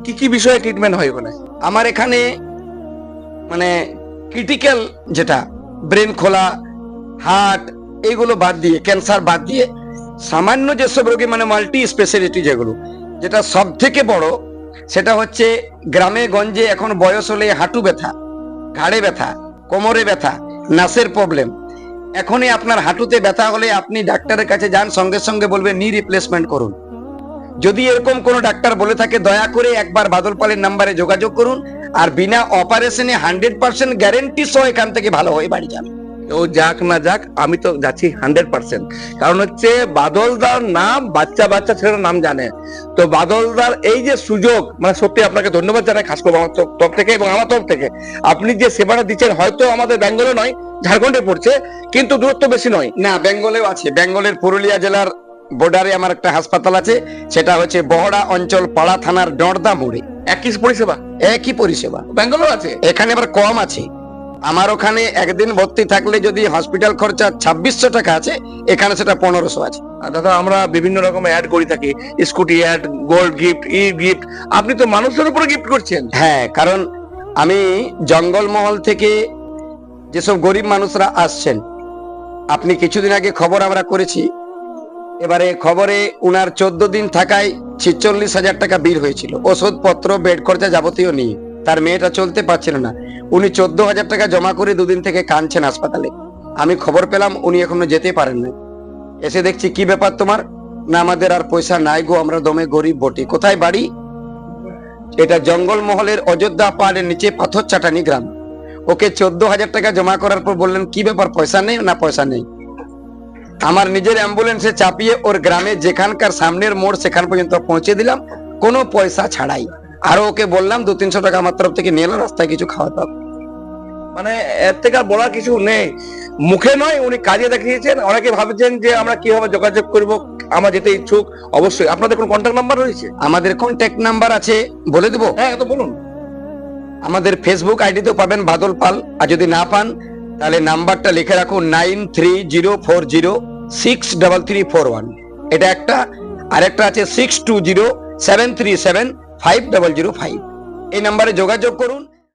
কি কি বিষয়ে ট্রিটমেন্ট হয় ওখানে? আমার এখানে মানে ক্রিটিক্যাল যেটা ব্রেন খোলা, হার্ট, এইগুলো বাদ দিয়ে, ক্যান্সার বাদ দিয়ে সামান্য যেসব রোগী মানে মাল্টি স্পেশালিটি যেগুলো, যেটা সব থেকে বড় সেটা হচ্ছে গ্রামে গঞ্জে এখন বয়স হলে হাঁটু ব্যথা, ঘাড়ে ব্যথা, কোমরে ব্যথা, নাসের প্রবলেম। এখনই আপনার হাঁটুতে ব্যথা হলে আপনি ডাক্তারের কাছে যান, সঙ্গে সঙ্গে বলবে নি রিপ্লেসমেন্ট করুন। যদি এরকম কোনো ডাক্তার বলে থাকে দয়া করে একবার বাদল পালের নাম্বারে যোগাযোগ করুন, আর বিনা অপারেশনে 100% গ্যারেন্টি সহ এখান থেকে ভালো হয়ে বাড়ি যাবে। ও যাক না যাক, আমি তো যাচ্ছি 100%। কারণ হচ্ছে বাদলদার নাম বাচ্চা বাচ্চা ছেলেরা নাম জানে। তো বাদলদার এই যে সুযোগ, মানে সত্যি আপনাকে ধন্যবাদ জানাই, খাস করে আমার তরফ থেকে এবং আমার তরফ থেকে। আপনি যে সেবাটা দিচ্ছেন, হয়তো আমাদের বেঙ্গলে নয়, ঝাড়খণ্ডে পড়ছে, কিন্তু দূরত্ব বেশি নয়। না, বেঙ্গলেও আছে। বেঙ্গলের পুরুলিয়া জেলার বর্ডারে আমার একটা হাসপাতাল আছে, সেটা হচ্ছে বহড়া অঞ্চল, পাড়া থানার ডরদা মোড়ে। একই পরিষেবা? একই পরিষেবা। বেঙ্গলেও আছে? এখানে আবার কম আছে। আমার ওখানে একদিন ভর্তি থাকলে যদি হসপিটাল খরচা 2600 টাকা আছে, এখানে সেটা 1500 আছে। আর দাদা, আমরা বিভিন্ন রকম অ্যাড করে থাকি, স্কুটি অ্যাড, গোল্ড গিফট, ই গিফট। আপনি তো মানুষের উপরে গিফট করছেন। হ্যাঁ, কারণ আমি জঙ্গলমহল থেকে যেসব গরিব মানুষরা আসছেন, আপনি কিছুদিন আগে খবর আমরা করেছি, এবারে খবরে উনার 14 দিন থাকায় 46,000 টাকা বিল হয়েছিল, ওষুধপত্র, বেড খরচা যাবতীয় নিয়ে। তার মেয়েটা চলতে পারছিল না, উনি 14,000 টাকা জমা করে 2 দিন থেকে কাঁদছেন হাসপাতালে। আমি খবর পেলাম উনি এখনো যেতে পারেন না। এসে দেখছি কি ব্যাপার তোমার? না, আমাদের আর পয়সা নাই গো, আমরা দমে গরিব বটি। কোথায় বাড়ি? এটা জঙ্গলমহলের অযোধ্যা পাহাড়ের নিচে পাথর চাটানি গ্রাম। ওকে 14,000 টাকা জমা করার পর বললেন কি ব্যাপার, পয়সা নেই? না, পয়সা নেই। আমার নিজের অ্যাম্বুলেন্সে চাপিয়ে ওর গ্রামে যেখানকার সামনের মোড় সেখান পর্যন্ত পৌঁছে দিলাম, কোনো পয়সা ছাড়াই। আরো ওকে বললাম 200-300 টাকা আমার তরফ থেকে নিয়ে এলো, রাস্তায় কিছু খাওয়াতে হবে। মানে এর থেকে আর বলার কিছু নেই। মুখে নয়, উনি কাজে দেখিয়েছেন। অনেকে ভাবছেন যে আমরা কিভাবে যোগাযোগ করব, আমরা যেতে ইচ্ছুক। অবশ্যই আপনাদের কোন কন্ট্যাক্ট নাম্বার রয়েছে? আমাদের কন্ট্যাক্ট নাম্বার আছে, বলে দেবো? হ্যাঁ, তো বলুন। আমাদের ফেসবুক আইডিতেও পাবেন বাদল পাল, আর যদি না পান তাহলে নাম্বারটা লিখে রাখুন 9304063341। এটা একটা। আরেকটা আছে 6207375005। এই নাম্বারে যোগাযোগ করুন।